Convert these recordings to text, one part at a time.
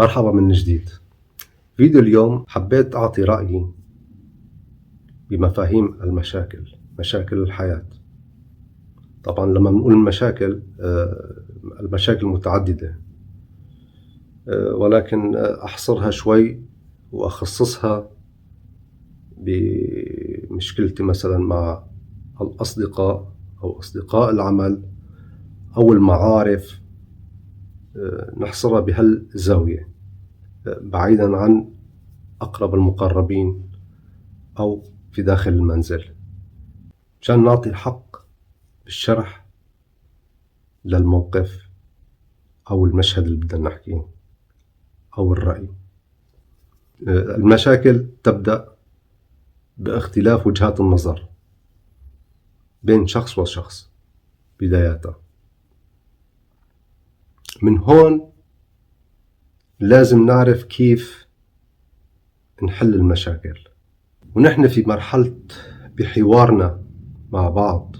مرحبا من جديد. فيديو اليوم حبيت أعطي رأيي بمفاهيم مشاكل الحياة. طبعا لما بنقول المشاكل متعددة، ولكن أحصرها شوي وأخصصها بمشكلتي مثلا مع الأصدقاء أو أصدقاء العمل أو المعارف. نحصرها بهالزاوية بعيدا عن أقرب المقربين أو في داخل المنزل، مشان نعطي الحق بالشرح للموقف أو المشهد اللي بدنا نحكيه أو الرأي. المشاكل تبدأ باختلاف وجهات النظر بين شخص وشخص بداياتها. من هون لازم نعرف كيف نحل المشاكل، ونحن في مرحلة بحوارنا مع بعض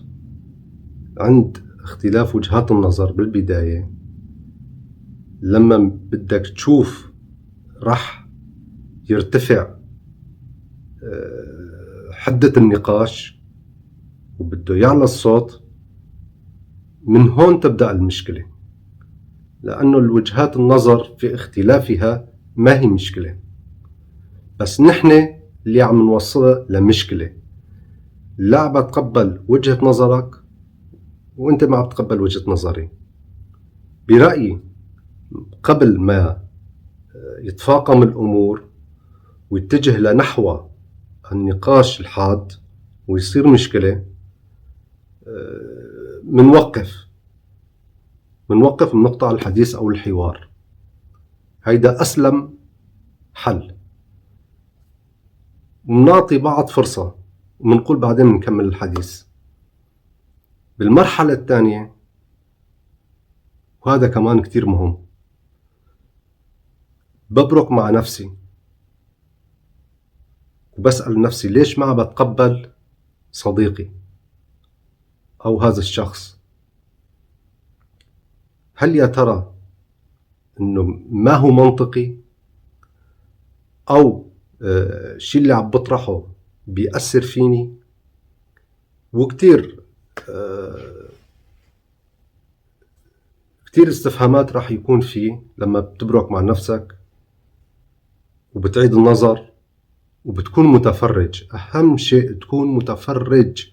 عند اختلاف وجهات النظر بالبداية. لما بدك تشوف رح يرتفع حدة النقاش وبده يعلى الصوت، من هون تبدأ المشكلة، لأنه الوجهات النظر في اختلافها ما هي مشكلة، بس نحن اللي عم نوصلها لمشكلة. لا بتقبل وجهة نظرك وانت ما بتقبل وجهة نظري. برأيي قبل ما يتفاقم الأمور ويتجه لنحو النقاش الحاد ويصير مشكلة، منوقف نقطع الحديث أو الحوار. هيدا أسلم حل، ونعطي بعض فرصة ومنقول بعدين نكمل الحديث. بالمرحلة الثانية، وهذا كمان كتير مهم، ببرك مع نفسي وبسأل نفسي ليش ما بتقبل صديقي أو هذا الشخص. هل يا ترى إنه ما هو منطقي، أو الشيء اللي عم بطرحه بيأثر فيني؟ وكتير كتير استفهامات راح يكون فيه لما بتبرك مع نفسك وبتعيد النظر وبتكون متفرج. أهم شيء تكون متفرج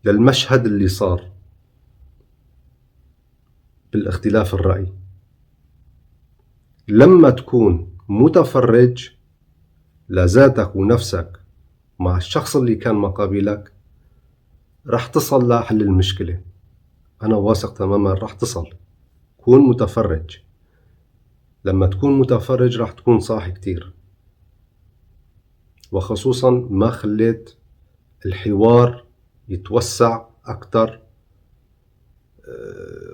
للمشهد اللي صار بالاختلاف الرأي. لما تكون متفرج لذاتك ونفسك مع الشخص اللي كان مقابلك، رح تصل لحل المشكلة. أنا واثق تماما رح تصل. كون متفرج. لما تكون متفرج رح تكون صاحي كتير، وخصوصا ما خليت الحوار يتوسع أكتر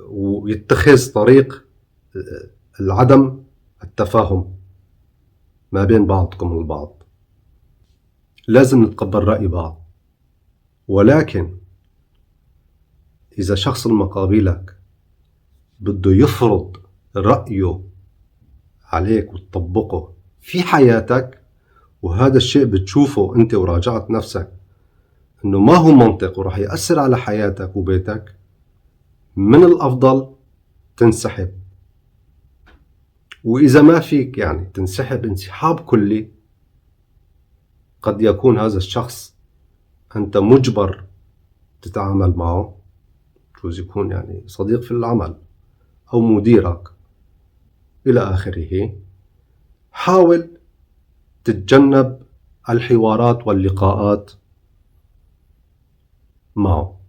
ويتخذ طريق العدم التفاهم ما بين بعضكم البعض. لازم نتقبل رأي بعض، ولكن إذا شخص المقابلك بده يفرض رأيه عليك وتطبقه في حياتك، وهذا الشيء بتشوفه أنت وراجعت نفسك أنه ما هو منطق ورح يأثر على حياتك وبيتك، من الأفضل تنسحب. وإذا ما فيك يعني تنسحب انسحاب كلي، قد يكون هذا الشخص أنت مجبر تتعامل معه، بجوز يكون يعني صديق في العمل أو مديرك إلى آخره. حاول تتجنب الحوارات واللقاءات معه.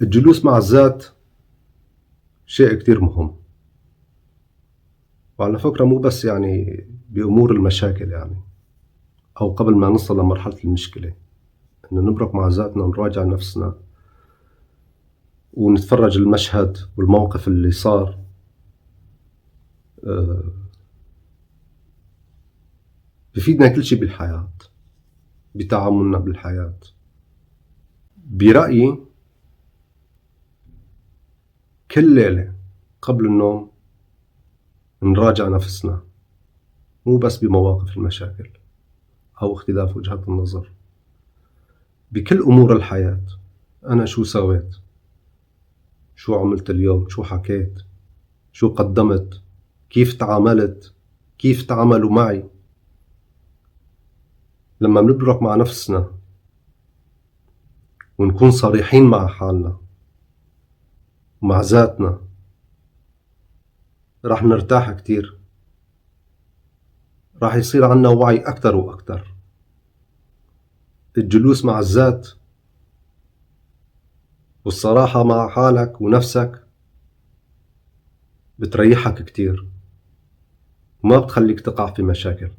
الجلوس مع الذات شيء كتير مهم، وعلى فكرة مو بس يعني بأمور المشاكل يعني، أو قبل ما نصل لمرحلة المشكلة، إنه نبرك مع ذاتنا ونراجع نفسنا ونتفرج المشهد والموقف اللي صار. بفيدنا كل شيء بالحياة، بتعاملنا بالحياة. برأيي كل ليلة قبل النوم نراجع نفسنا، مو بس بمواقف المشاكل أو اختلاف وجهات النظر، بكل أمور الحياة. أنا شو سويت؟ شو عملت اليوم؟ شو حكيت؟ شو قدمت؟ كيف تعاملت؟ كيف تعاملوا معي؟ لما بنبرك مع نفسنا ونكون صريحين مع حالنا ومع ذاتنا، راح نرتاح كتير، راح يصير عنا وعي أكتر وأكتر. الجلوس مع الذات والصراحة مع حالك ونفسك بتريحك كتير وما بتخليك تقع في مشاكل.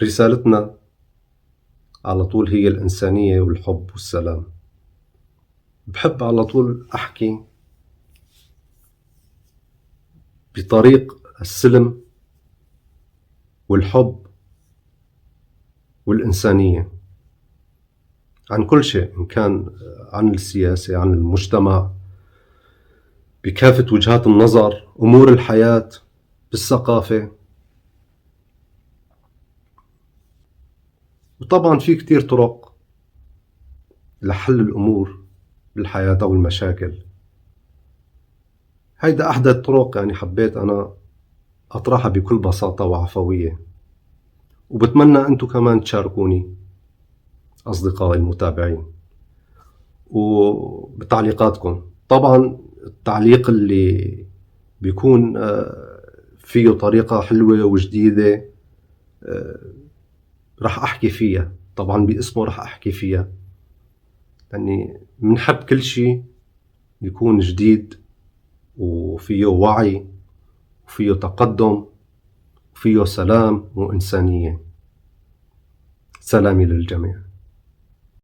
رسالتنا على طول هي الإنسانية والحب والسلام. بحب على طول أحكي بطريق السلم والحب والإنسانية عن كل شيء، إن كان عن السياسة، عن المجتمع، بكافة وجهات النظر، أمور الحياة، بالثقافة. وطبعا في كتير طرق لحل الأمور بالحياة أو المشاكل. هيدا أحدى الطرق، يعني حبيت أنا أطرحها بكل بساطة وعفوية، وبتمنى أنتم كمان تشاركوني أصدقائي المتابعين وبتعليقاتكم. طبعا التعليق اللي بيكون فيه طريقة حلوة وجديدة رح أحكي فيها، طبعا باسمه رح أحكي فيها، يعني منحب كل شيء يكون جديد وفيه وعي وفيه تقدم وفيه سلام وإنسانية. سلامي للجميع.